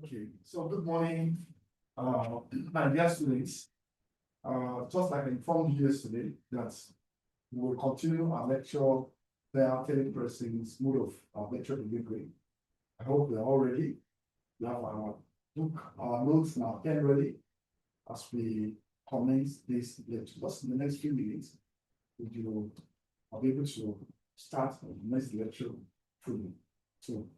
Okay, so good morning, my dear students. Just like I informed you yesterday that we will continue our lecture via telepresence mode of lecture delivery. I hope we are all ready. We have our book, our notes, and our pen ready as we commence this lecture. Just in the next few minutes, you will be able to start the next lecture fully. So,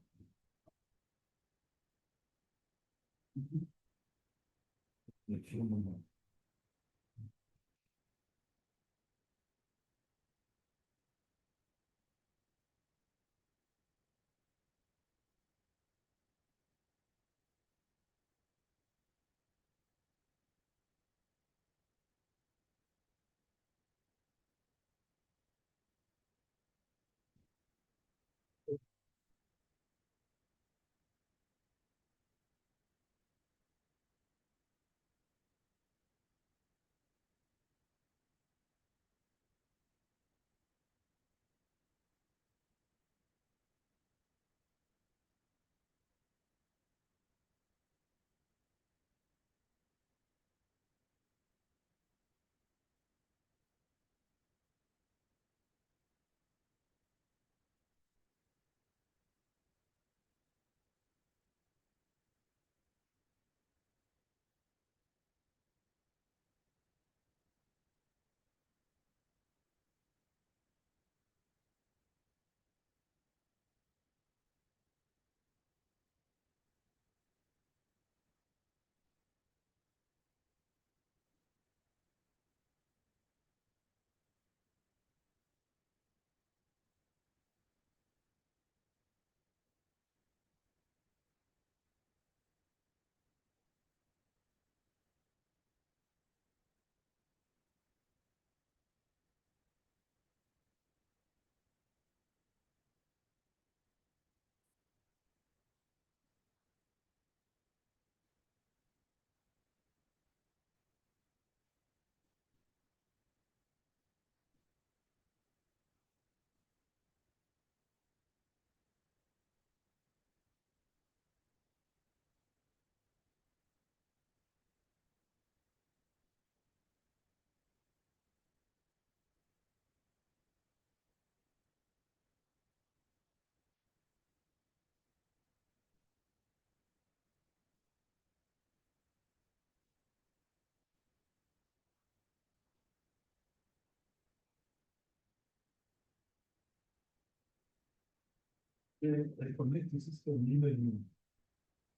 the community system needed you.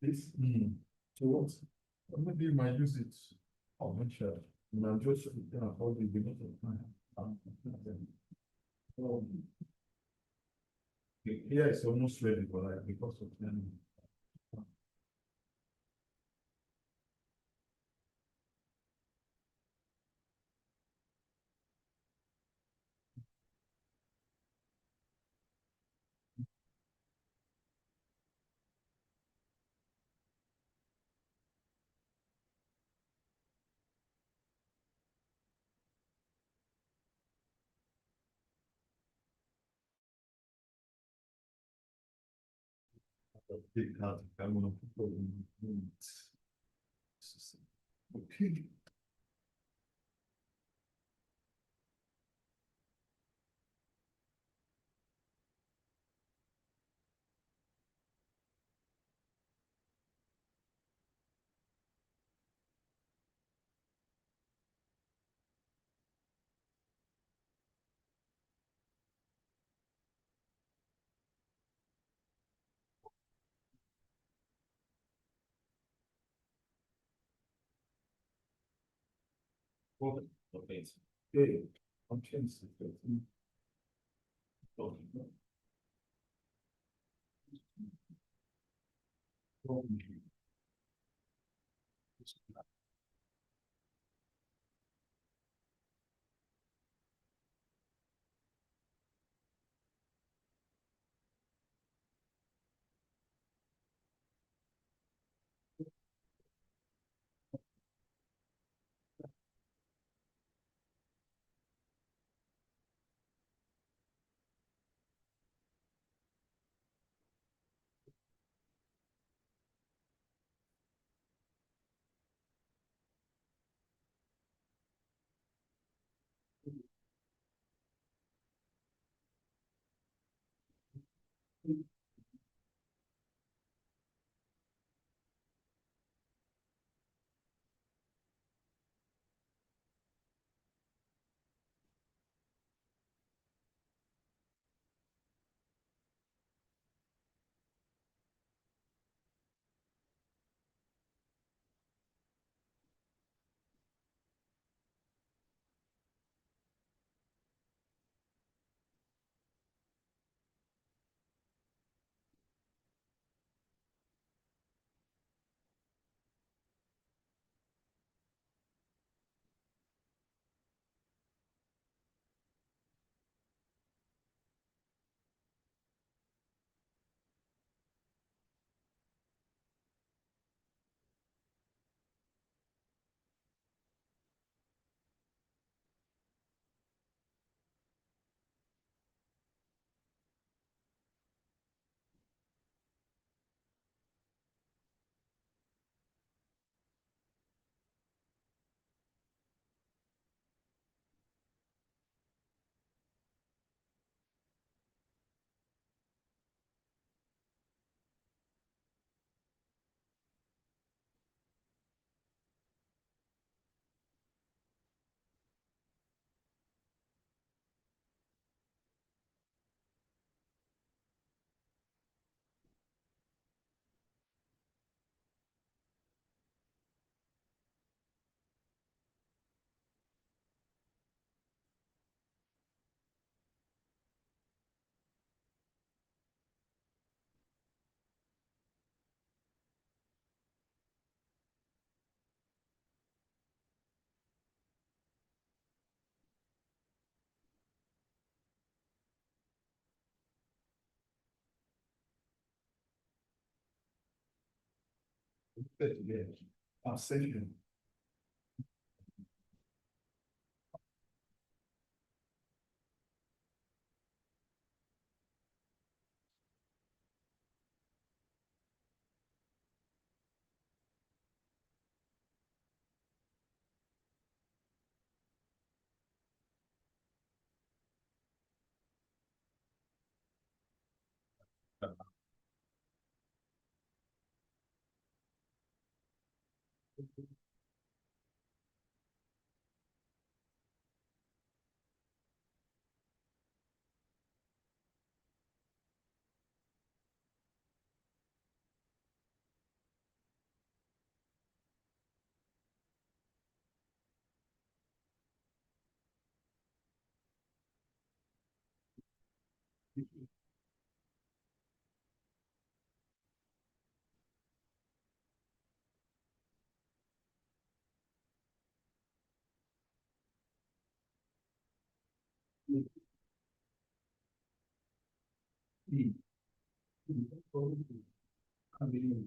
This to what? Maybe you might use it. I'm not sure. And I'm just how the beginning of time. Yeah, it's almost ready, but like because of them. Big heart, I'm gonna put in. Okay. Okay. Okay. I'm changing it. Yeah. I'm saying. I mean,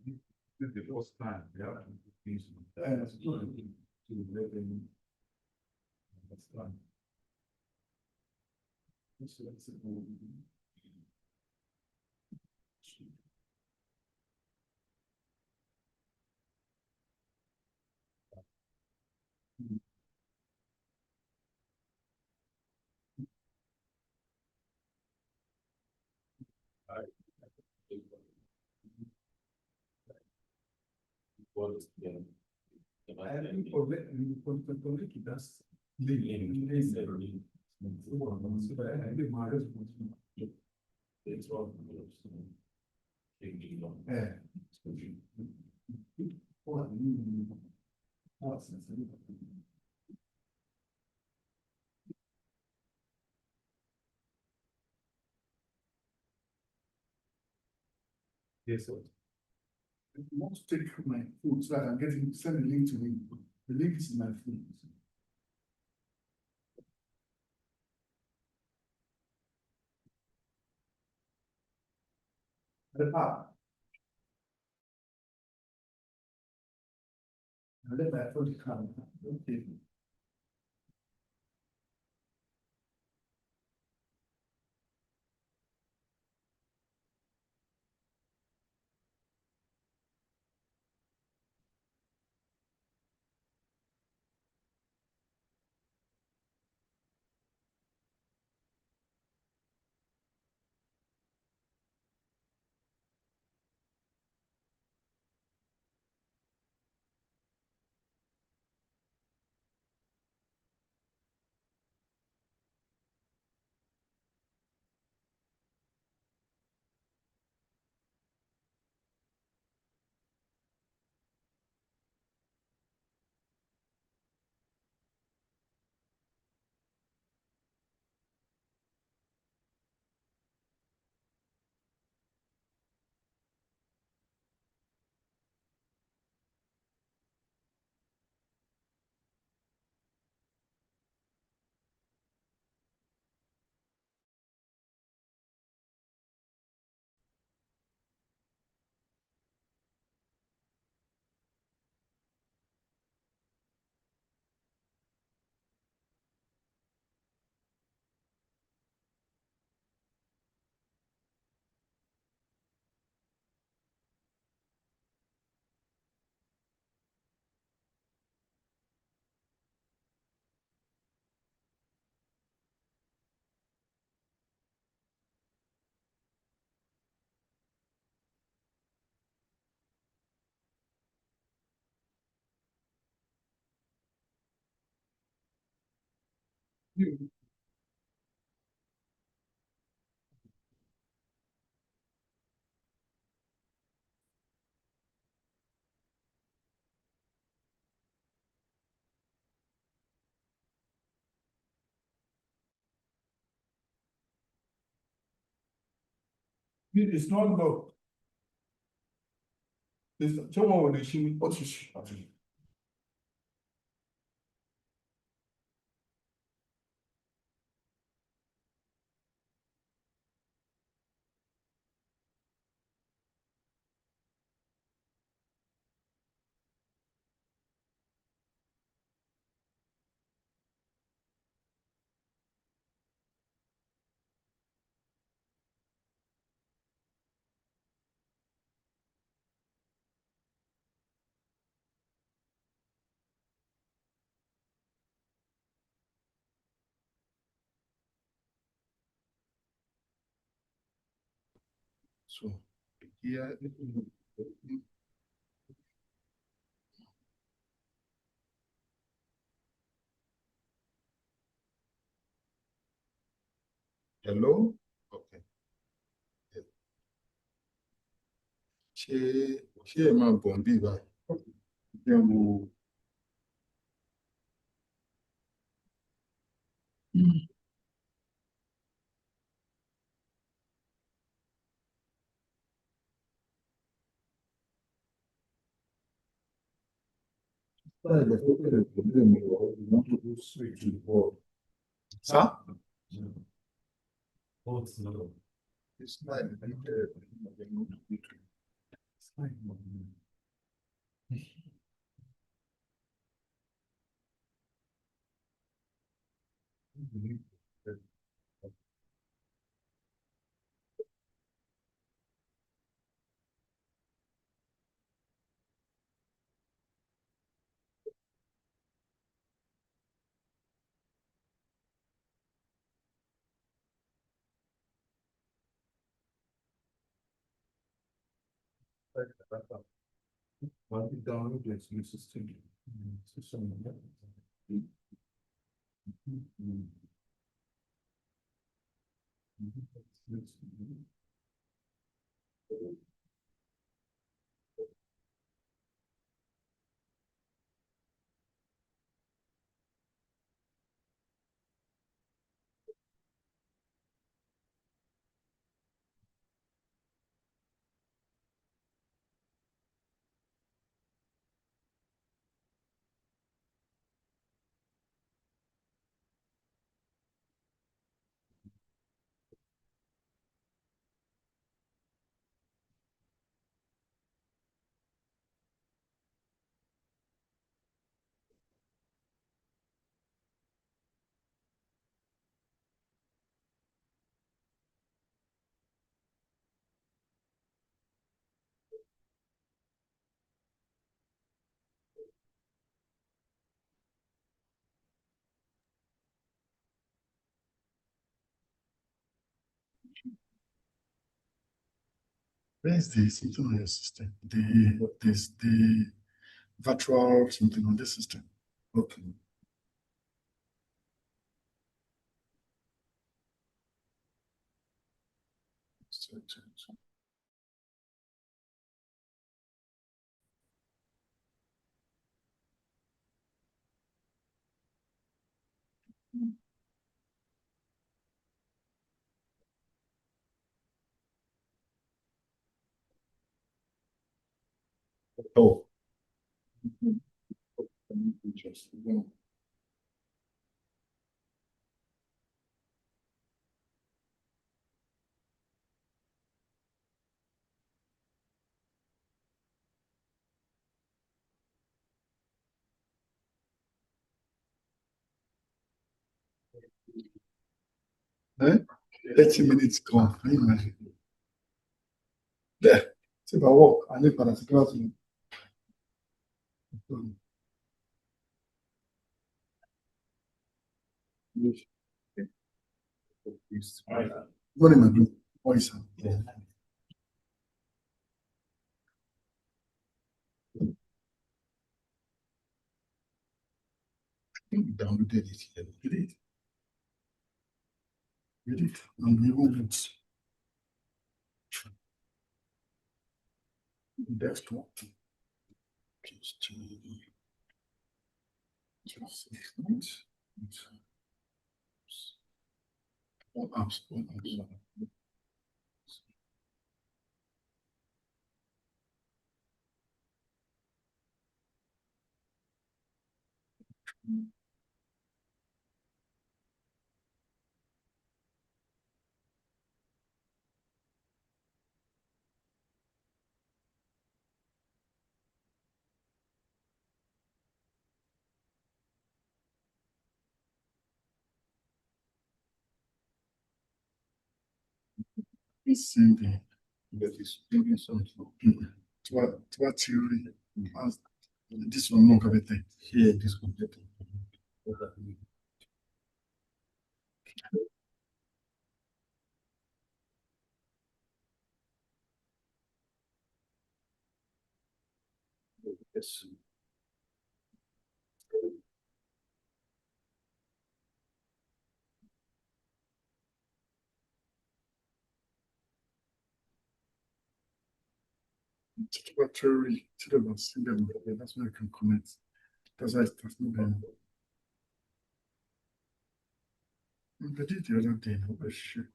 This is the first time, yeah. To let them understand. Yes, sir. I want to take my food so that I can get him, send the link to me. The link is in my phone. The app. I let my phone come. Okay. It's not low. It's someone with a shoe. What is she? So, yeah. Hello? Okay. Ṣé ṣé ẹ máa bọ̀ ń bí báyìí? Ṣé mo báyìí lè fẹ́ bẹ̀rẹ̀ pẹ̀lú èmi wọ̀ ọ́ want to go straight to the ball. Sir? It's not a bit, Where's the something on your system? The virtual something on this system. Okay. Oh. Interesting. Eh? 30 minutes gone. Can you imagine? There. See if I walk. I need particular to what am I doing? What is that? I think we downloaded it here. Did it? Did it? And we won't desktop. Just what apps? What apps? It's sending. But it's doing something. What theory? This one, not everything. Here, this one. Yes. What theory? That's where I can connect. That's why it's not there. I did the other day. Oh, shit.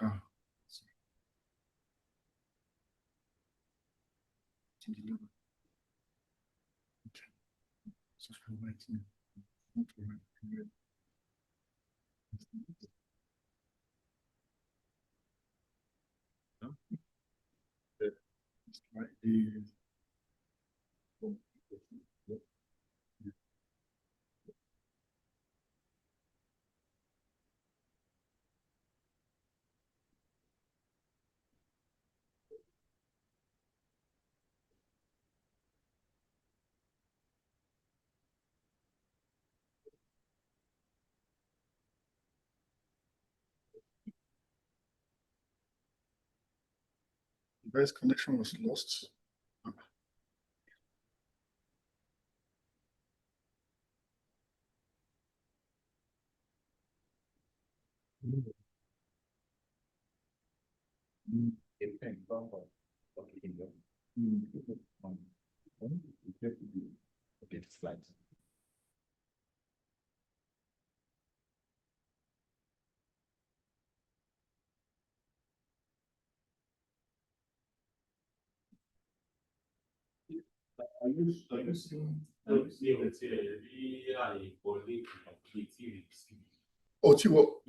Ah. Right. The device connection was lost. Okay, slide. Oh, Chiwo.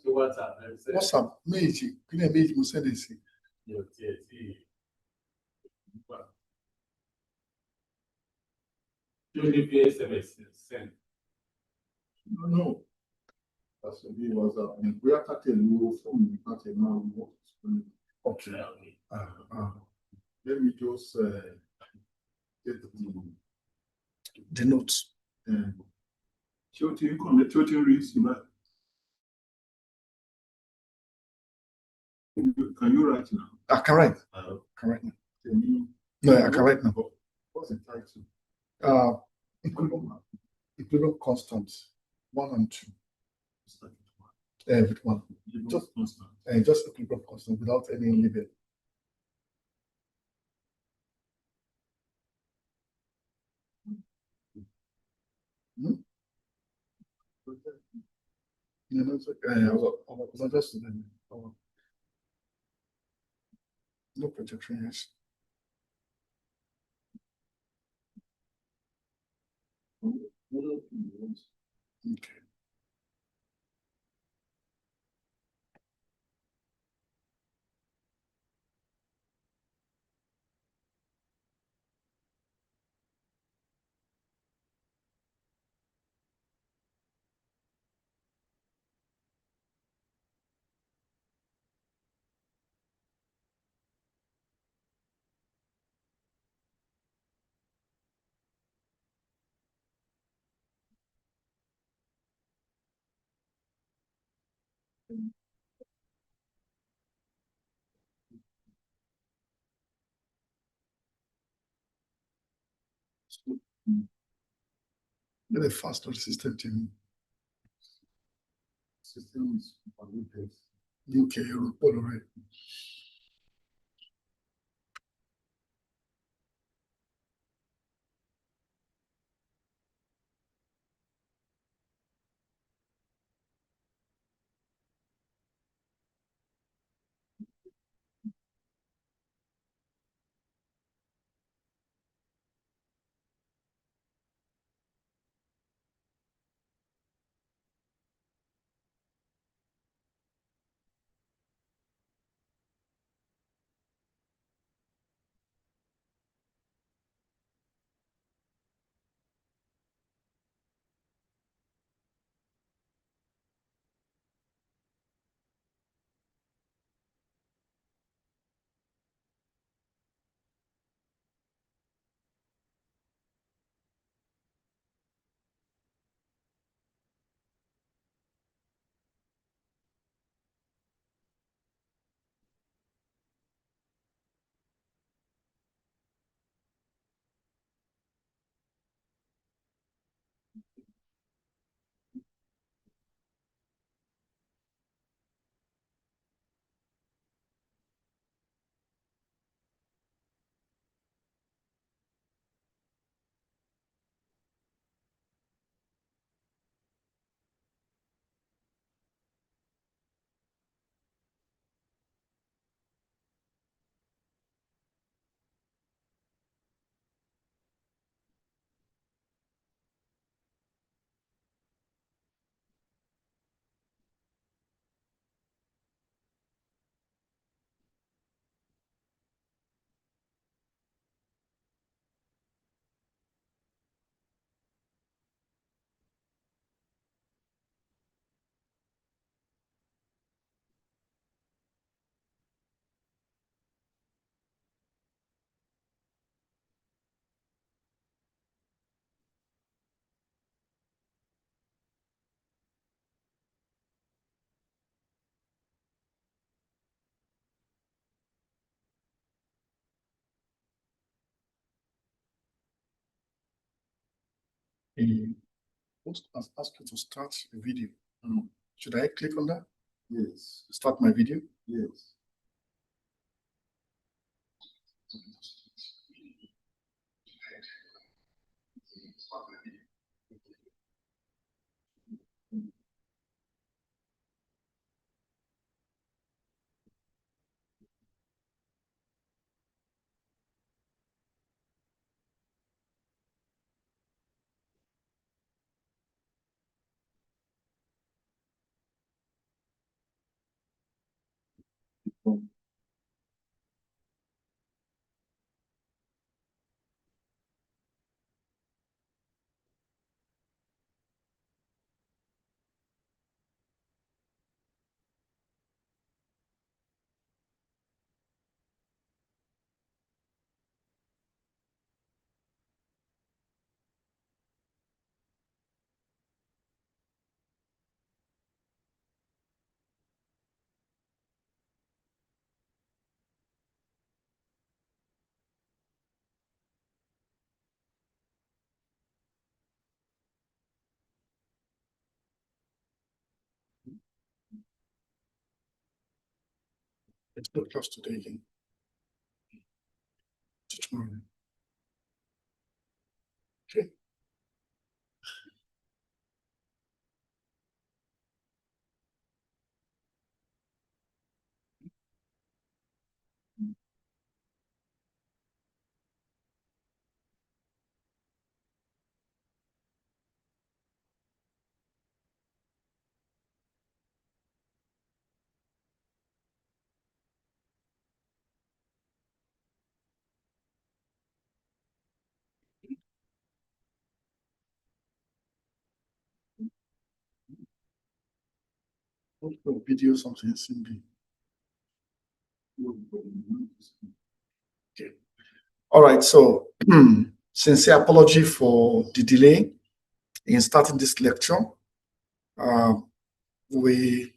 What's up? Meiji. Can I make you send this? No. That's the way was up. We are at a low phone, not a man. Okay. Let me just get the notes. Can you write now? I can write. Can write now. No, I can write now. What's the title? Equilibrium constant 1 and 2. With one. Just equilibrium constant without any label. Hmm? Yeah, that's okay. I was just no projection, yes. Okay. Get a faster system to system is UK all right. Ask you to start a video. Should I click on that? Yes. Start my video? Yes. It's not close today again. Tomorrow. Okay. Video something simple. Okay. All right. So, sincere apology for the delay in starting this lecture. We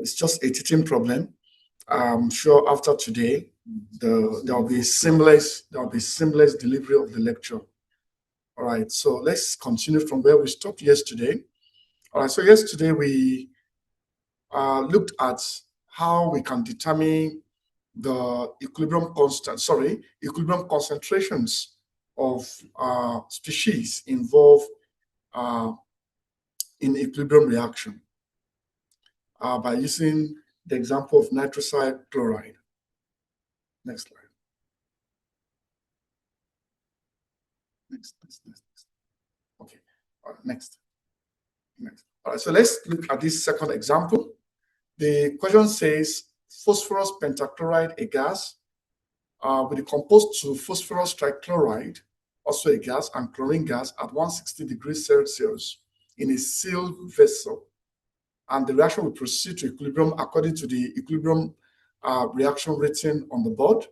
it's just a teaching problem. I'm sure after today, there'll be seamless delivery of the lecture. All right, so let's continue from where we stopped yesterday. All right, so yesterday we looked at how we can determine the equilibrium concentrations of species involved in equilibrium reaction by using the example of nitrosyl chloride. Next slide. Next. Okay. All right, next. All right, so let's look at this second example. The question says phosphorus pentachloride, a gas, will decompose to phosphorus trichloride, also a gas, and chlorine gas at 160 degrees Celsius in a sealed vessel. And the reaction will proceed to equilibrium according to the equilibrium reaction written on the board.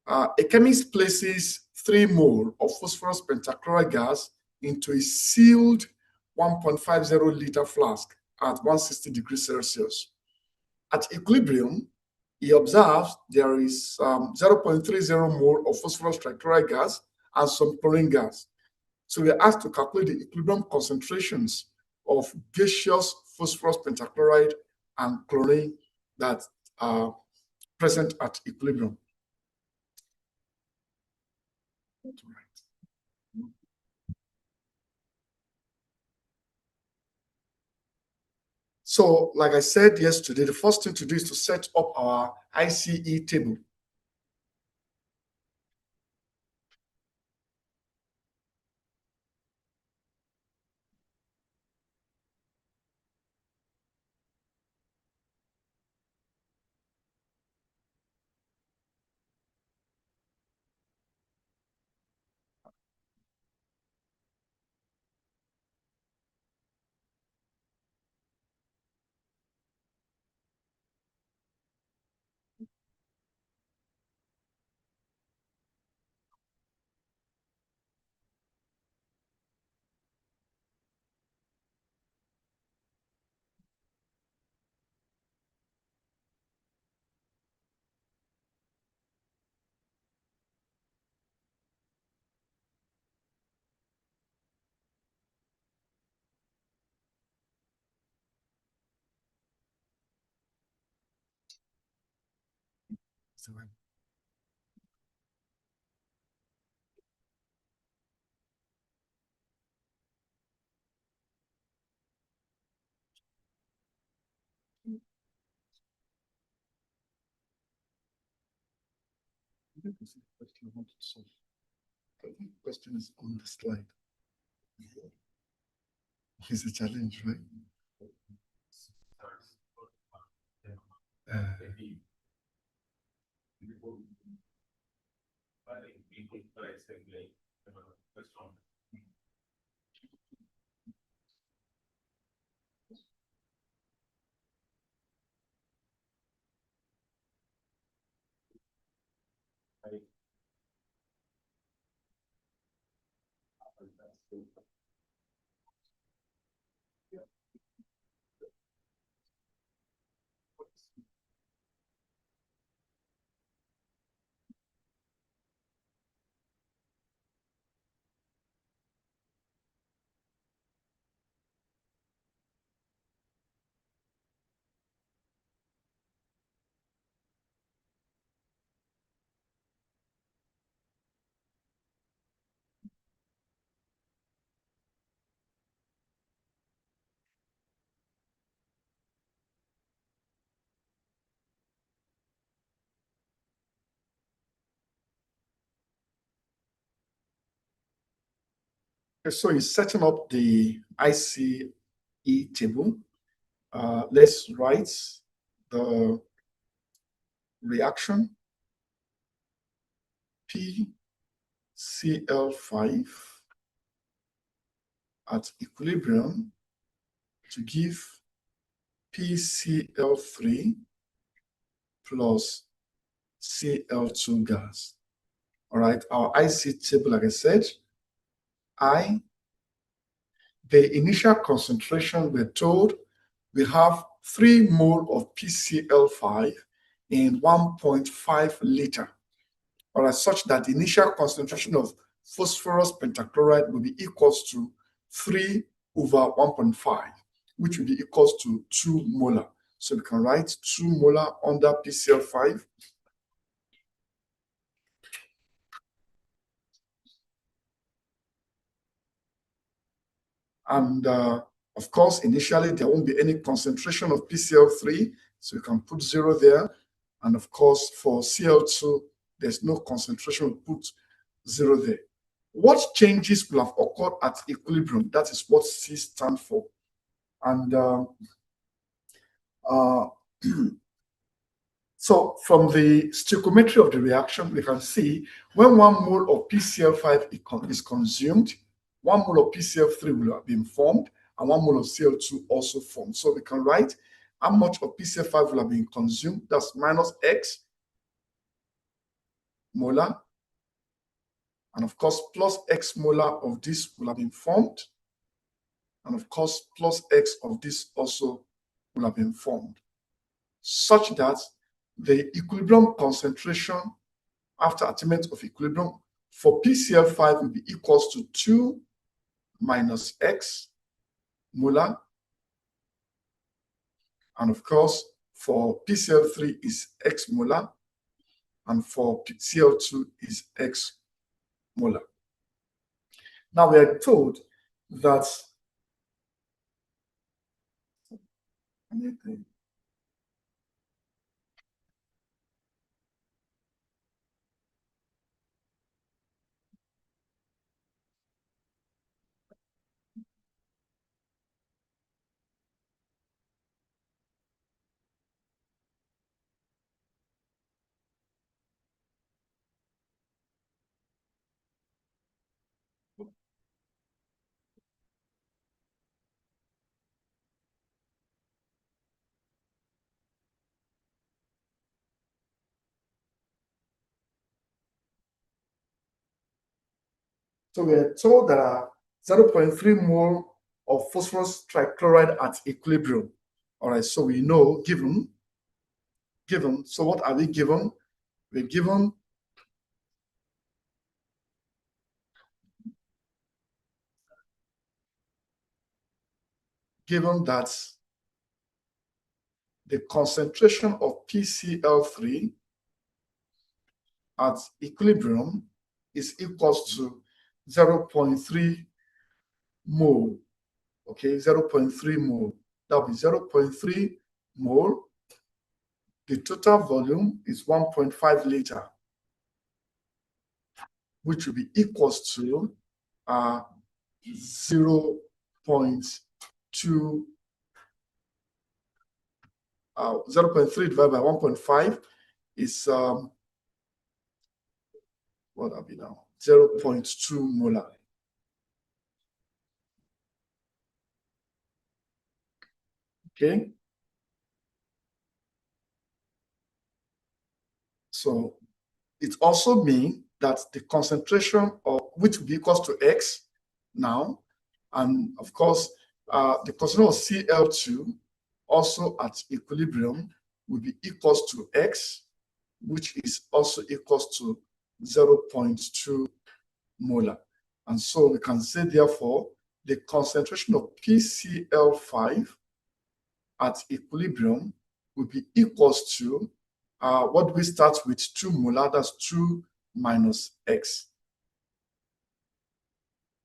A chemist places 3 mole of phosphorus pentachloride gas into a sealed 1.50 liter flask at 160 degrees Celsius. At equilibrium, he observes there is 0.30 mole of phosphorus trichloride gas and some chlorine gas. So we are asked to calculate the equilibrium concentrations of gaseous phosphorus pentachloride and chlorine that are present at equilibrium. So, like I said yesterday, the first thing to do is to set up our ICE table. This is the question I wanted to solve. I think the question is on the slide. It's a challenge, right? So he's setting up the ICE table. Let's write the reaction PCl5 at equilibrium to give PCl3 plus Cl2 gas. All right, our IC table, like I said, the initial concentration, we're told we have 3 mole of PCl5 in 1.5 liter. All right, such that the initial concentration of phosphorus pentachloride will be equals to 3 over 1.5, which will be equals to 2 molar. So we can write 2 molar under PCl5. And of course, initially, there won't be any concentration of PCl3, so you can put 0 there. And of course, for Cl2, there's no concentration, we'll put 0 there. What changes will have occurred at equilibrium? That is what C stands for. And so from the stoichiometry of the reaction, we can see when 1 mole of PCl5 is consumed, 1 mole of PCl3 will have been formed, and 1 mole of Cl2 also formed. So we can write how much of PCl5 will have been consumed. That's minus X molar. And of course, plus X molar of this will have been formed. And of course, plus X of this also will have been formed, such that the equilibrium concentration after attainment of equilibrium for PCl5 will be equals to 2 minus X molar. And of course, for PCl3 is X molar, and for Cl2 is X molar. Now we are told that so we are told that 0.3 mole of phosphorus trichloride at equilibrium. All right, so we know given. So what are we given? We're given that the concentration of PCl3 at equilibrium is equals to 0.3 mole. Okay, 0.3 mole. That will be 0.3 mole. The total volume is 1.5 liter, which will be equals to 0.2 0.3 divided by 1.5 is what will be now 0.2 molar. Okay, so it also means that the concentration of which will be equals to X now, and of course the concentration of Cl2 also at equilibrium will be equals to X, which is also equals to 0.2 molar. And so we can say, therefore, the concentration of PCl5 at equilibrium will be equals to what we start with 2 molar, that's 2 minus X.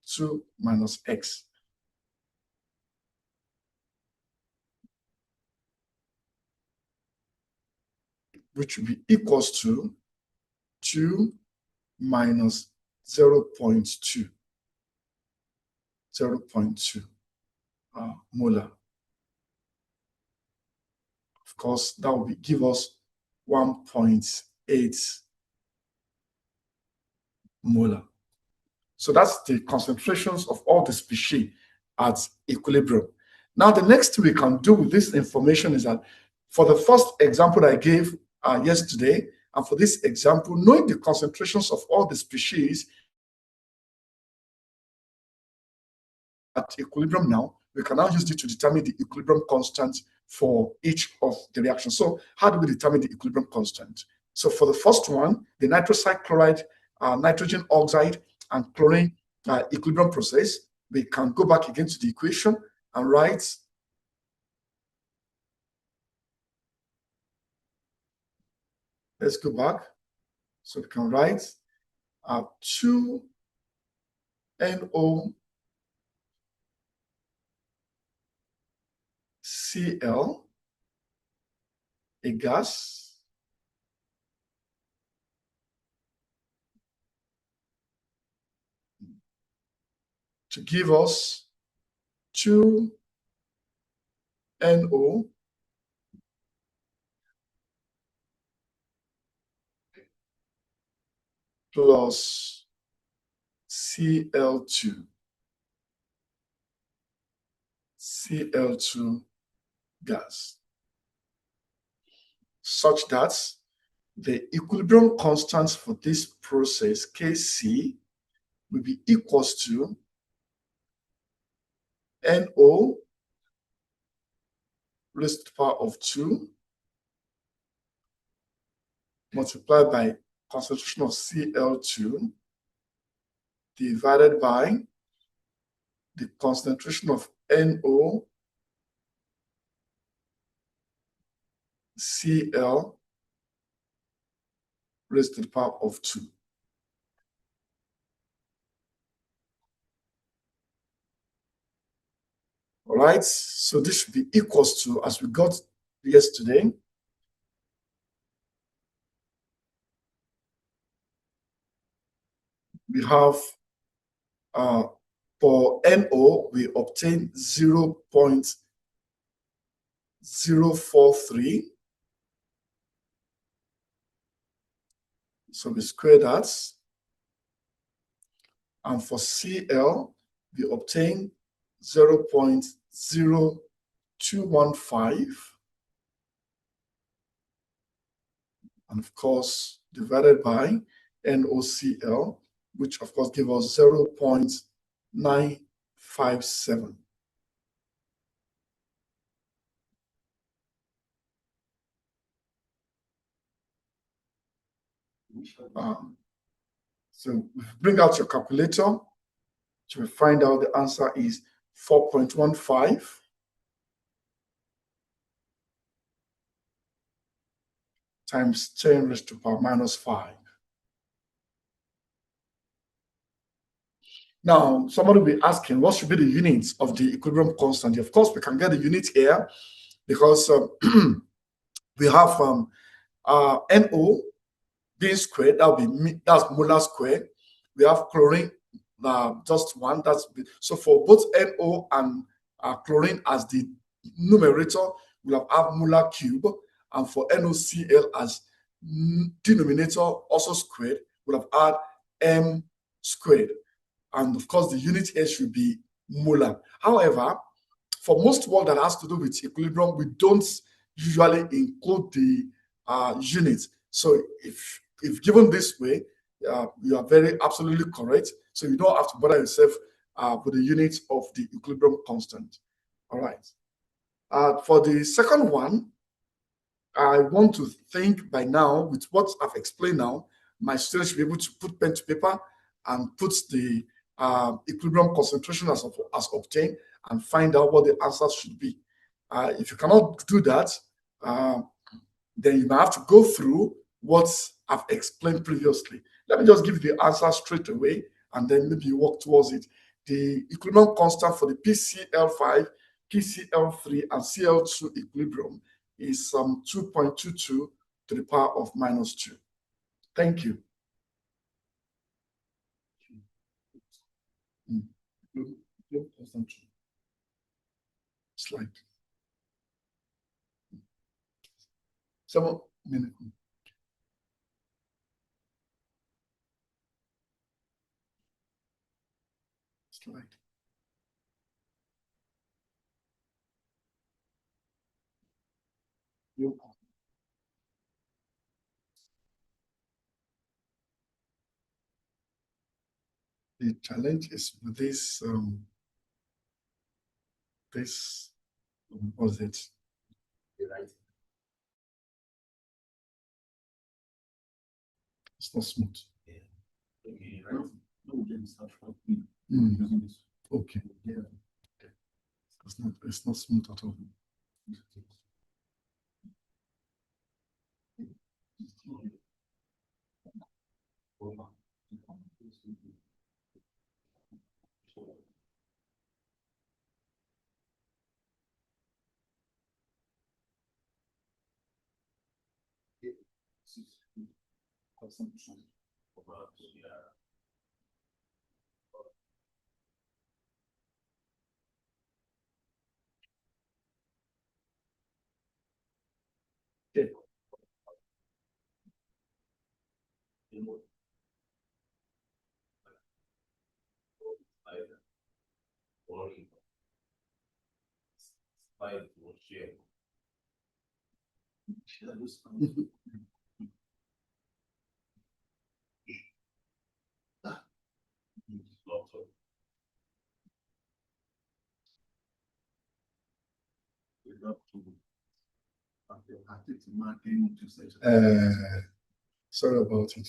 2 minus X. Which will be equals to 2 minus 0.2. 0.2 molar. Of course, that will give us 1.8 molar. So that's the concentrations of all the species at equilibrium. Now, the next thing we can do with this information is that for the first example I gave yesterday, and for this example, knowing the concentrations of all the species at equilibrium now, we can now use it to determine the equilibrium constant for each of the reactions. So how do we determine the equilibrium constant? So for the first one, the nitrous chloride, nitrogen oxide, and chlorine equilibrium process, we can go back again to the equation and write let's go back. So we can write 2 NOCl, a gas, to give us 2 NO plus Cl2. Cl2 gas, such that the equilibrium constants for this process, Kc, will be equals to NO raised to the power of 2 multiplied by concentration of Cl2 divided by the concentration of NO Cl raised to the power of 2. All right, so this should be equals to, as we got yesterday, we have for NO, we obtain 0.043. So we square that. And for Cl, we obtain 0.0215. And of course, divided by NOCl, which of course gives us 0.957. So bring out your calculator to find out the answer is 4.15 times 10 raised to the power minus 5. Now, somebody will be asking, what should be the units of the equilibrium constant? Of course, we can get the unit here because we have NO being squared, that's molar square. We have chlorine, just one. So for both NO and chlorine as the numerator, we'll have molar cube, and for NOCl as denominator also squared, we'll have add m squared. And of course, the unit here should be molar. However, for most work that has to do with equilibrium, we don't usually include the units. So if given this way, you are very absolutely correct. So you don't have to bother yourself with the units of the equilibrium constant. All right. For the second one, I want to think by now, with what I've explained now, my students should be able to put pen to paper and put the equilibrium concentration as obtained and find out what the answers should be. If you cannot do that, then you might have to go through what I've explained previously. Let me just give you the answer straight away, and then maybe you work towards it. The equilibrium constant for the PCl5, PCl3, and Cl2 equilibrium is 2.22 to the power of -2. Thank you. Slide. 7 minutes. Slide. The challenge is with this what was it? It's not smooth. Okay. It's not smooth at all. Okay. Sorry about it.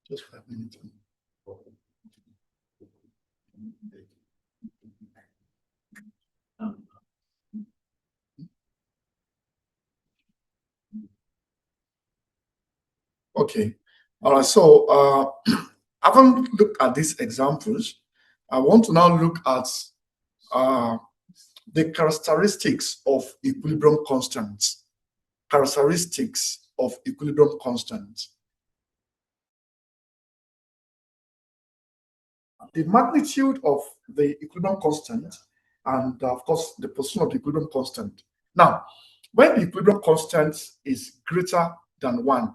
Just 5 minutes. Okay. All right. So having looked at these examples, I want to now look at the characteristics of equilibrium constants. Characteristics of equilibrium constants. The magnitude of the equilibrium constant and of course the position of the equilibrium constant. Now, when the equilibrium constant is greater than 1,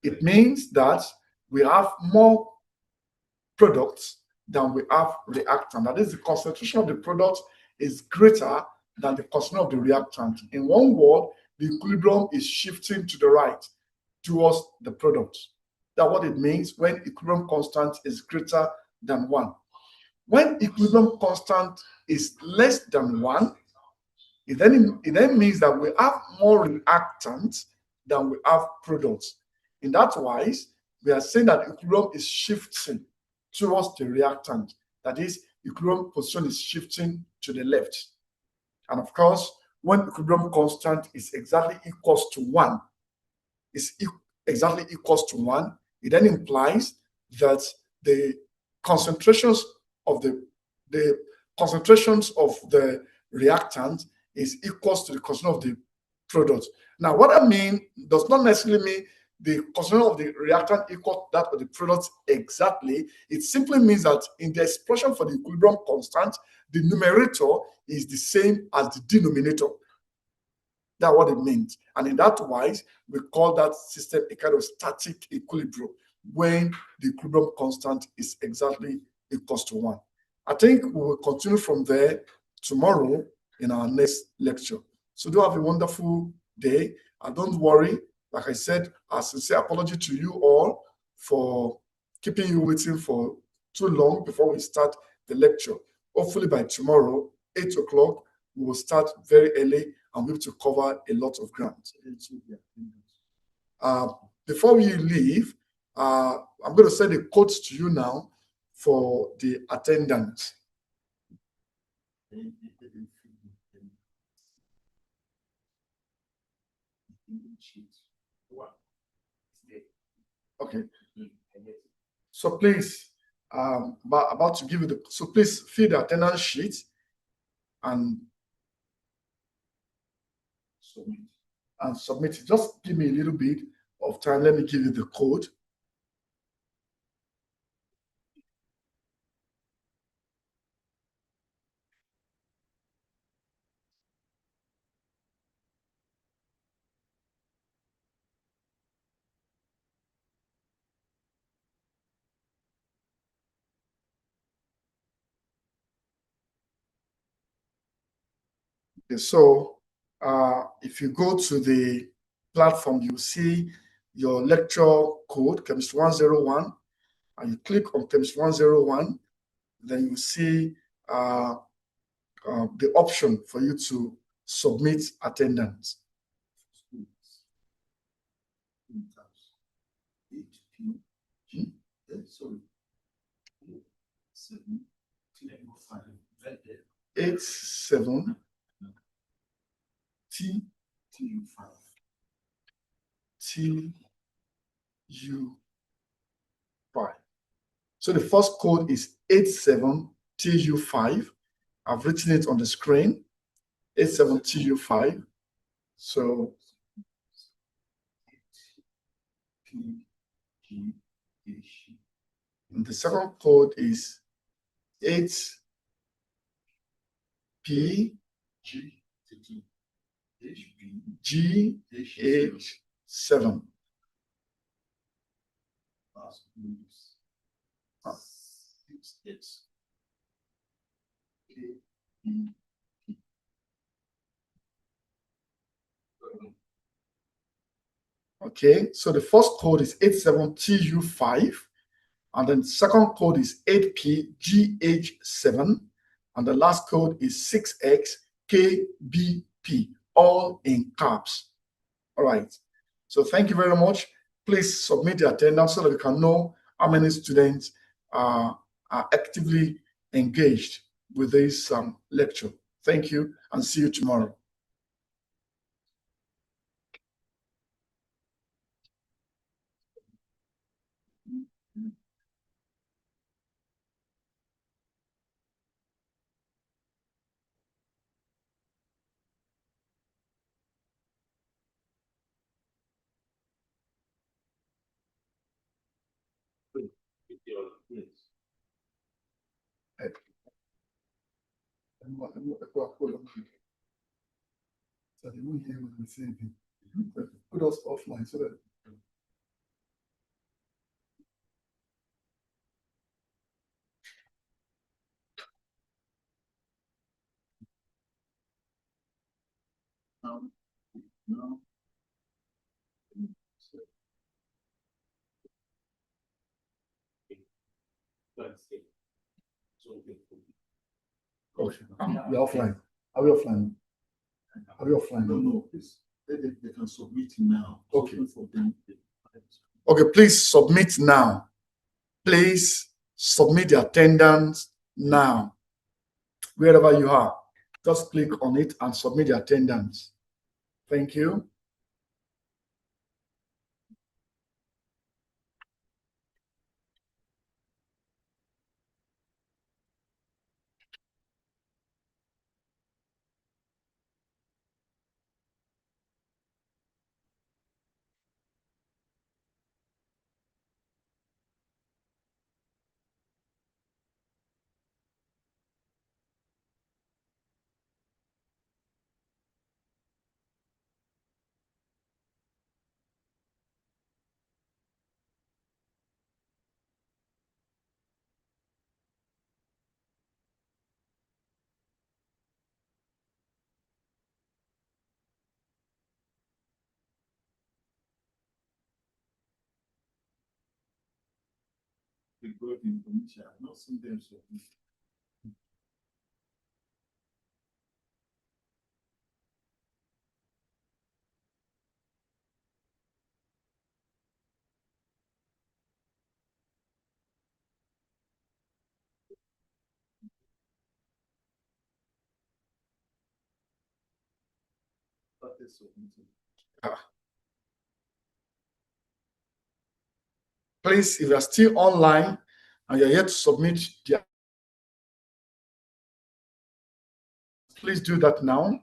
it means that we have more products than we have reactant. That is, the concentration of the product is greater than the concentration of the reactant. In one word, the equilibrium is shifting to the right towards the product. That's what it means when equilibrium constant is greater than 1. When equilibrium constant is less than 1, It then means that we have more reactants than we have products. In that wise, we are saying that equilibrium is shifting towards the reactant. That is, equilibrium position is shifting to the left. And of course, when equilibrium constant is exactly equals to 1, exactly equals to 1, it then implies that the concentrations of the concentrations of the reactant is equals to the concentration of the product. Now, what I mean does not necessarily mean the concentration of the reactant equal that of the product exactly. It simply means that in the expression for the equilibrium constant, the numerator is the same as the denominator. That's what it means. And in that wise, we call that system a kind of static equilibrium when the equilibrium constant is exactly equals to 1. I think we will continue from there tomorrow in our next lecture. So do have a wonderful day. And don't worry, like I said, a sincere apology to you all for keeping you waiting for too long before we start the lecture. Hopefully by tomorrow, 8 o'clock, we will start very early and be able to cover a lot of ground. Before we leave, I'm going to send a quote to you now for the attendance. Okay. So please, about to give you so please fill the attendance sheet and submit it. Just give me a little bit of time. Let me give you the code. Okay, so if you go to the platform, you see your lecture code, Chemistry 101, and you click on Chemistry 101, then you see the option for you to submit attendance. Sorry. 87 TU5. So the first code is 87TU5. I've written it on the screen. 87TU5. So and the second code is 8PGH7. Okay, so the first code is 87TU5, and then the second code is 8PGH7, and the last code is 6XKBP, all in caps. All right. So thank you very much. Please submit the attendance so that we can know how many students are actively engaged with this lecture. Thank you, and see you tomorrow. Put us offline so that no. Okay, we're offline. Are we offline? Are you offline? No, please. They can submit now. Okay. For them. Okay, please submit now. Please submit the attendance now. Wherever you are, just click on it and submit the attendance. Thank you. The growth information. I've not seen them submit. Started submitting. Please, if you are still online and you're yet to submit, please do that now.